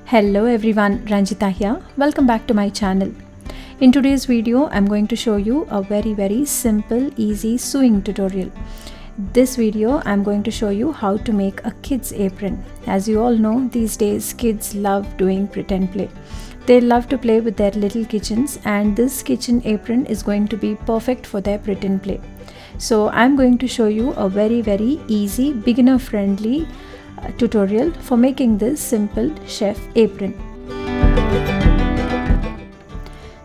Hello everyone, Ranjitha here. Welcome back to my channel. In today's video, I'm going to show you a very simple, easy sewing tutorial. This video, I'm going to show you how to make a kids apron. As you all know, these days kids love doing pretend play. They love to play with their little kitchens, and this kitchen apron is going to be perfect for their pretend play. So I'm going to show you a very easy, beginner friendly tutorial for making this simple chef apron.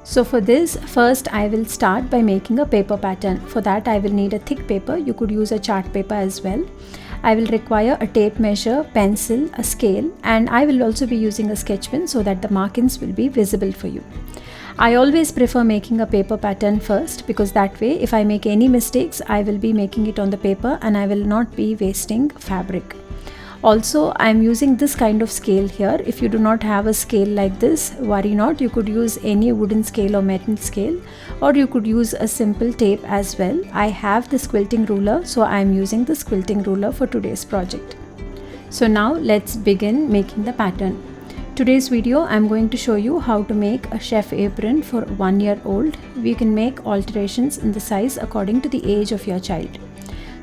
So for this, first I will start by making a paper pattern. For that I will need a thick paper. You could use a chart paper as well. I will require a tape measure, pencil, a scale, and I will also be using a sketch pen so that the markings will be visible for you. I always prefer making a paper pattern first, because that way if I make any mistakes, I will be making it on the paper and I will not be wasting fabric. Also, I am using this kind of scale here. If you do not have a scale like this, worry not. You could use any wooden scale or metal scale, or you could use a simple tape as well. I have this quilting ruler, so I am using this quilting ruler for today's project. So now let's begin making the pattern. Today's video, I am going to show you how to make a chef apron for 1 year old. We can make alterations in the size according to the age of your child.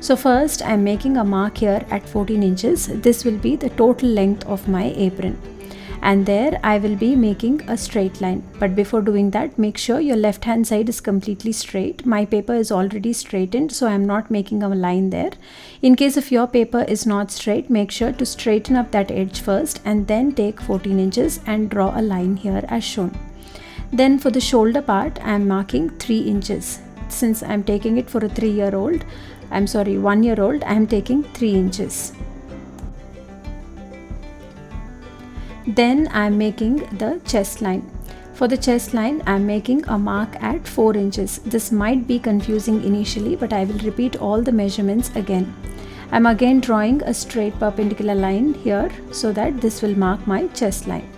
So first I am making a mark here at 14 inches. This will be the total length of my apron, and there I will be making a straight line. But before doing that, make sure your left hand side is completely straight. My paper is already straightened, so I am not making a line there. In case if your paper is not straight, make sure to straighten up that edge first and then take 14 inches and draw a line here as shown. Then for the shoulder part, I am marking 3 inches. Since I am taking it for a 1 year old, I am taking 3 inches. Then I am making the chest line. For the chest line, I am making a mark at 4 inches. This might be confusing initially, but I will repeat all the measurements again. I am again drawing a straight perpendicular line here so that this will mark my chest line.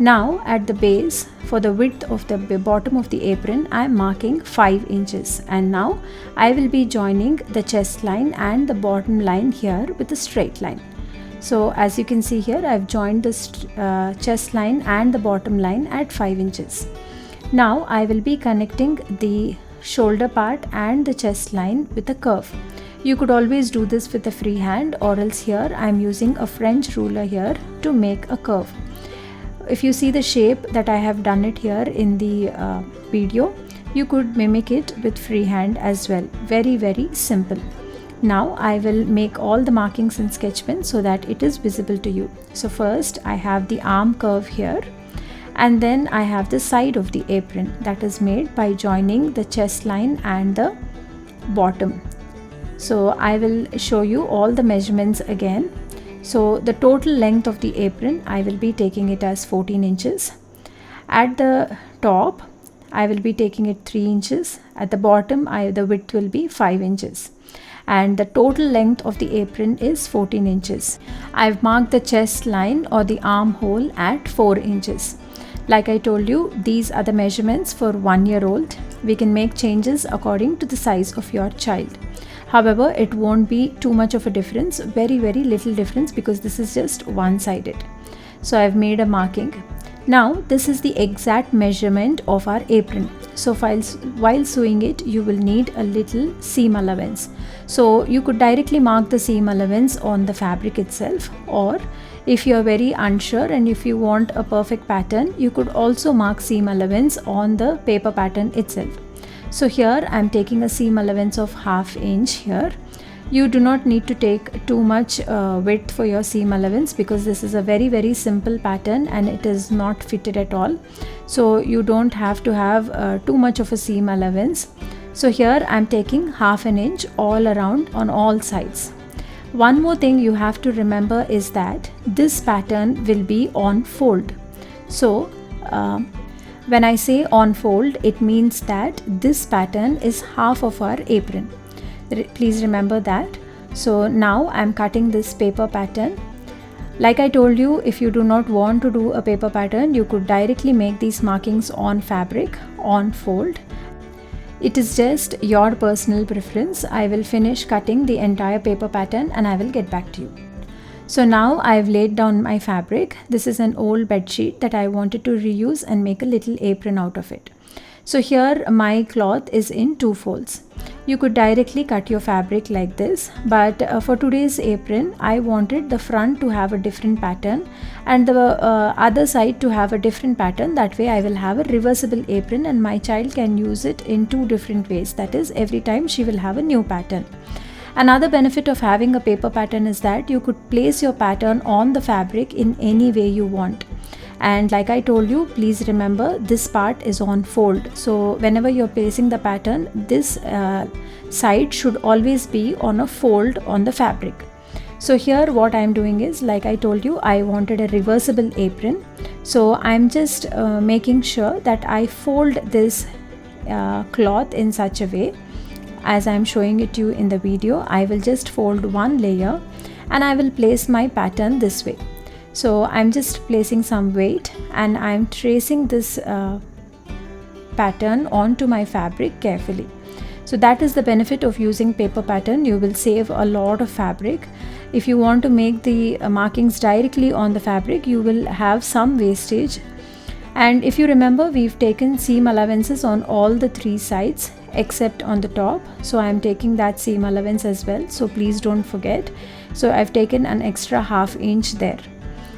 Now at the base, for the width of the bottom of the apron, I am marking 5 inches, and now I will be joining the chest line and the bottom line here with a straight line. So as you can see here, I have joined the chest line and the bottom line at 5 inches. Now I will be connecting the shoulder part and the chest line with a curve. You could always do this with a free hand, or else here I am using a French ruler here to make a curve. If you see the shape that I have done it here in the video, you could mimic it with free hand as well. Very simple. Now I will make all the markings in sketch pen so that it is visible to you. So first I have the arm curve here, and then I have the side of the apron that is made by joining the chest line and the bottom. So I will show you all the measurements again. So the total length of the apron, I will be taking it as 14 inches. At the top, I will be taking it 3 inches. At the bottom, the width will be 5 inches. And the total length of the apron is 14 inches. I've marked the chest line or the armhole at 4 inches. Like I told you, these are the measurements for 1 year old. We can make changes according to the size of your child. However, it won't be too much of a difference, very little difference, because this is just one-sided. So I've made a marking. Now this is the exact measurement of our apron. So while sewing it, you will need a little seam allowance. So you could directly mark the seam allowance on the fabric itself, or if you are very unsure and if you want a perfect pattern, you could also mark seam allowance on the paper pattern itself. So here I am taking a seam allowance of 1/2 inch here. You do not need to take too much width for your seam allowance, because this is a very simple pattern and it is not fitted at all. So you don't have to have too much of a seam allowance. So here I am taking 1/2 inch all around on all sides. One more thing you have to remember is that this pattern will be on fold. So when I say on fold, it means that this pattern is half of our apron. Please remember that. So now I am cutting this paper pattern. Like I told you, if you do not want to do a paper pattern, you could directly make these markings on fabric, on fold. It is just your personal preference. I will finish cutting the entire paper pattern and I will get back to you. So now I've laid down my fabric. This is an old bed sheet that I wanted to reuse and make a little apron out of it. So here my cloth is in 2 folds. You could directly cut your fabric like this, but for today's apron I wanted the front to have a different pattern and the other side to have a different pattern. That way I will have a reversible apron and my child can use it in 2 different ways. That is, every time she will have a new pattern. Another benefit of having a paper pattern is that you could place your pattern on the fabric in any way you want. And like I told you, please remember this part is on fold. So whenever you're placing the pattern, this side should always be on a fold on the fabric. So here what I'm doing is, like I told you, I wanted a reversible apron. So I'm just making sure that I fold this cloth in such a way. As I'm showing it to you in the video, I will just fold one layer and I will place my pattern this way. So I'm just placing some weight and I'm tracing this pattern onto my fabric carefully. So that is the benefit of using paper pattern. You will save a lot of fabric. If you want to make the markings directly on the fabric, you will have some wastage. And if you remember, we've taken seam allowances on all the 3 sides except on the top. So I'm taking that seam allowance as well. So please don't forget. So I've taken an extra ½ inch there.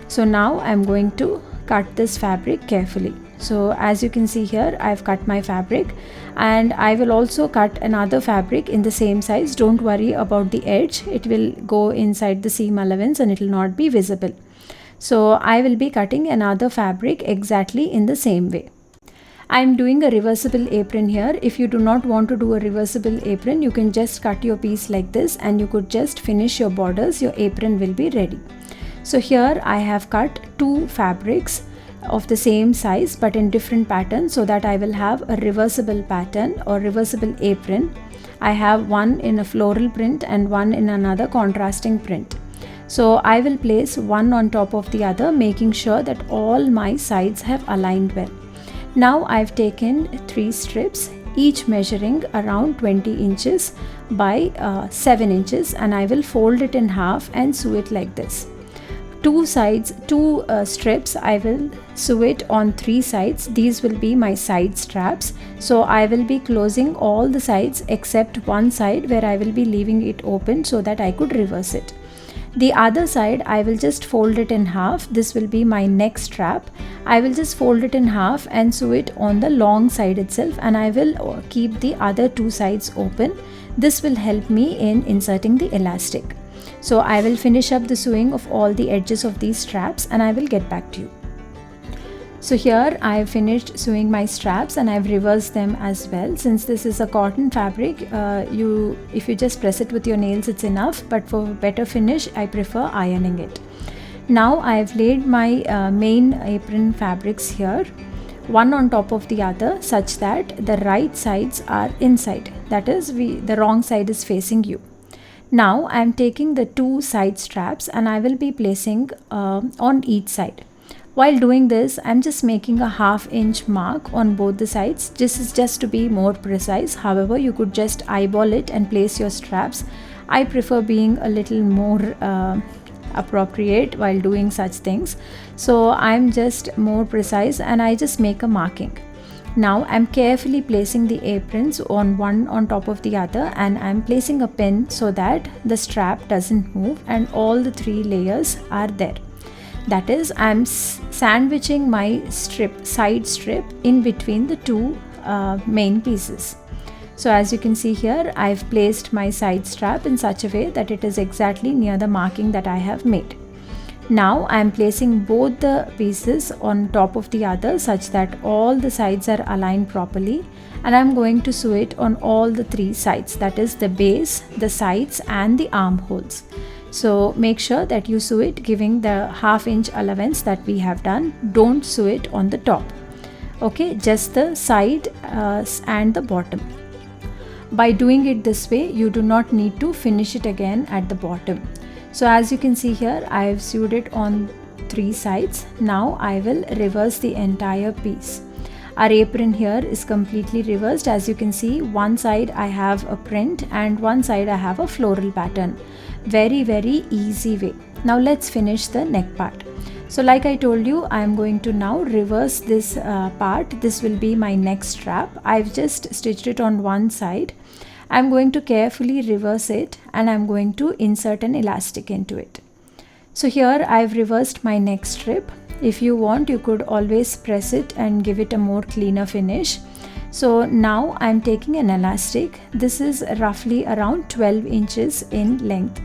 So now I'm going to cut this fabric carefully. So as you can see here, I've cut my fabric and I will also cut another fabric in the same size. Don't worry about the edge. It will go inside the seam allowance and it will not be visible. So I will be cutting another fabric exactly in the same way. I'm doing a reversible apron here. If you do not want to do a reversible apron, you can just cut your piece like this and you could just finish your borders. Your apron will be ready. So here I have cut 2 fabrics of the same size but in different patterns so that I will have a reversible pattern or reversible apron. I have one in a floral print and one in another contrasting print. So I will place one on top of the other, making sure that all my sides have aligned well. Now I've taken 3 strips, each measuring around 20 inches by 7 inches, and I will fold it in half and sew it like this. 2 strips I will sew it on 3 sides. These will be my side straps. So I will be closing all the sides except one side where I will be leaving it open so that I could reverse it. The other side I will just fold it in half. This will be my neck strap. I will just fold it in half and sew it on the long side itself, and I will keep the other 2 sides open. This will help me in inserting the elastic. So I will finish up the sewing of all the edges of these straps and I will get back to you. So here I have finished sewing my straps and I've reversed them as well. Since this is a cotton fabric, if you just press it with your nails, it's enough, but for better finish I prefer ironing it. Now I have laid my main apron fabrics here, one on top of the other, such that the right sides are inside. That is, the wrong side is facing you. Now I am taking the 2 side straps and I will be placing on each side. While doing this, I am just making a ½ inch mark on both the sides. This is just to be more precise. However, you could just eyeball it and place your straps. I prefer being a little more appropriate while doing such things. So I'm just more precise and I just make a marking. Now I'm carefully placing the aprons on one on top of the other, and I'm placing a pin so that the strap doesn't move and all the 3 layers are there. That is, I'm sandwiching my side strip in between the 2 main pieces. So as you can see here, I've placed my side strap in such a way that it is exactly near the marking that I have made. Now I am placing both the pieces on top of the other such that all the sides are aligned properly, and I am going to sew it on all the 3 sides, that is the base, the sides and the armholes. So make sure that you sew it giving the ½ inch allowance that we have done. Don't sew it on the top. Okay, just the side and the bottom. By doing it this way, you do not need to finish it again at the bottom. So as you can see here, I have sewed it on 3 sides. Now I will reverse the entire piece. Our apron here is completely reversed. As you can see, one side I have a print and one side I have a floral pattern. Very easy way. Now let's finish the neck part. So like I told you, I am going to now reverse this part. This will be my neck strap. I've just stitched it on one side. I'm going to carefully reverse it and I'm going to insert an elastic into it. So here I've reversed my neck strip. If you want, you could always press it and give it a more cleaner finish. So now I'm taking an elastic. This is roughly around 12 inches in length.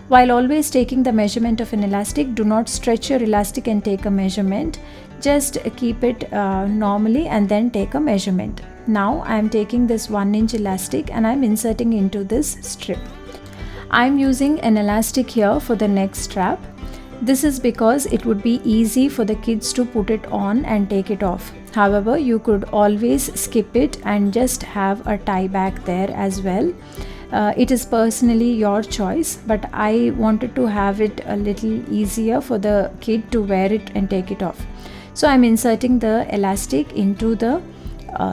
While always taking the measurement of an elastic, do not stretch your elastic and take a measurement. Just keep it normally and then take a measurement. Now I am taking this 1-inch elastic and I am inserting into this strip. I am using an elastic here for the neck strap. This is because it would be easy for the kids to put it on and take it off. However, you could always skip it and just have a tie back there as well. It is personally your choice, but I wanted to have it a little easier for the kid to wear it and take it off. So I'm inserting the elastic into the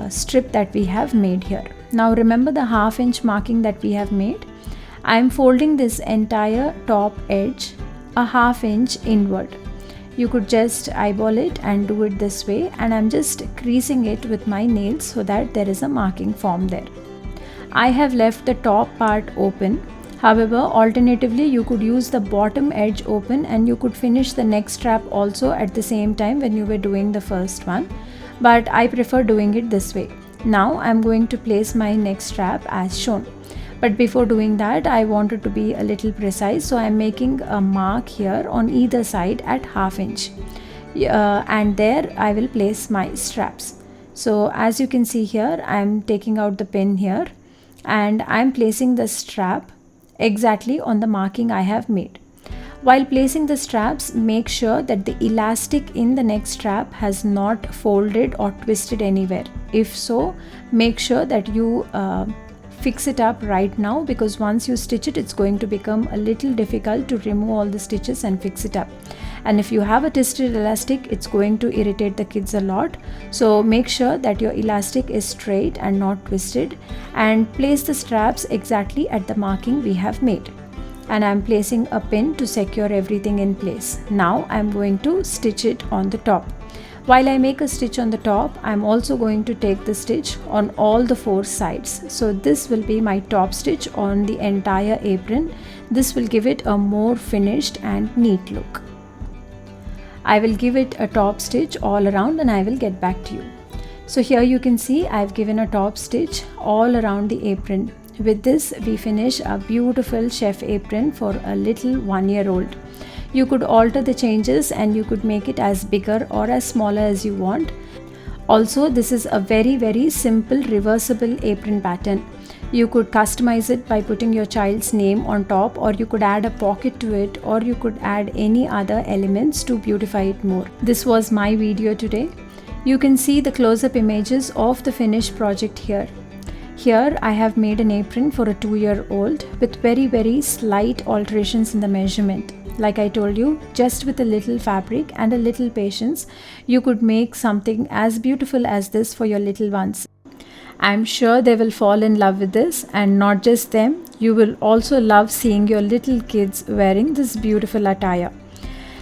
strip that we have made here. Now remember the 1/2 inch marking that we have made. I'm folding this entire top edge a 1/2 inch inward. You could just eyeball it and do it this way, and I'm just creasing it with my nails so that there is a marking formed there. I have left the top part open. However, alternatively, you could use the bottom edge open and you could finish the neck strap also at the same time when you were doing the first one. But I prefer doing it this way. Now I'm going to place my neck strap as shown. But before doing that, I wanted to be a little precise. So I'm making a mark here on either side at 1/2 inch. And there I will place my straps. So as you can see here, I'm taking out the pin here and I'm placing the strap exactly on the marking I have made. While placing the straps, make sure that the elastic in the neck strap has not folded or twisted anywhere. If so, make sure that you fix it up right now, because once you stitch it, it's going to become a little difficult to remove all the stitches and fix it up. And if you have a twisted elastic, it's going to irritate the kids a lot. So make sure that your elastic is straight and not twisted, and place the straps exactly at the marking we have made. And I'm placing a pin to secure everything in place. Now I'm going to stitch it on the top. While I make a stitch on the top, I'm also going to take the stitch on all the 4 sides. So this will be my top stitch on the entire apron. This will give it a more finished and neat look. I will give it a top stitch all around and I will get back to you. So here you can see I've given a top stitch all around the apron. With this, we finish a beautiful chef apron for a little 1-year-old. You could alter the changes and you could make it as bigger or as smaller as you want. Also, this is a very simple reversible apron pattern. You could customize it by putting your child's name on top, or you could add a pocket to it, or you could add any other elements to beautify it more. This was my video today. You can see the close-up images of the finished project here. Here I have made an apron for a 2-year-old with very slight alterations in the measurement. Like I told you, just with a little fabric and a little patience, you could make something as beautiful as this for your little ones. I'm sure they will fall in love with this, and not just them, you will also love seeing your little kids wearing this beautiful attire.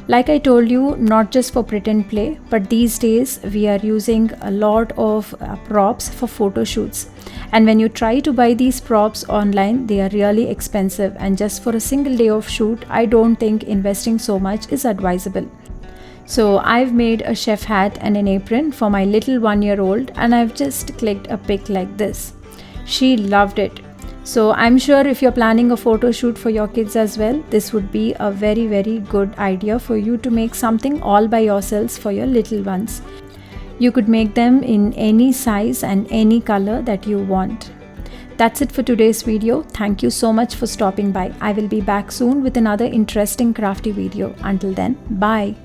Like I told you, not just for pretend play, but these days we are using a lot of props for photo shoots. And when you try to buy these props online, they are really expensive, and just for a single day of shoot, I don't think investing so much is advisable. So I've made a chef hat and an apron for my little 1-year-old, and I've just clicked a pic like this. She loved it. So I'm sure if you're planning a photo shoot for your kids as well, this would be a very good idea for you to make something all by yourselves for your little ones. You could make them in any size and any color that you want. That's it for today's video. Thank you so much for stopping by. I will be back soon with another interesting crafty video. Until then, bye.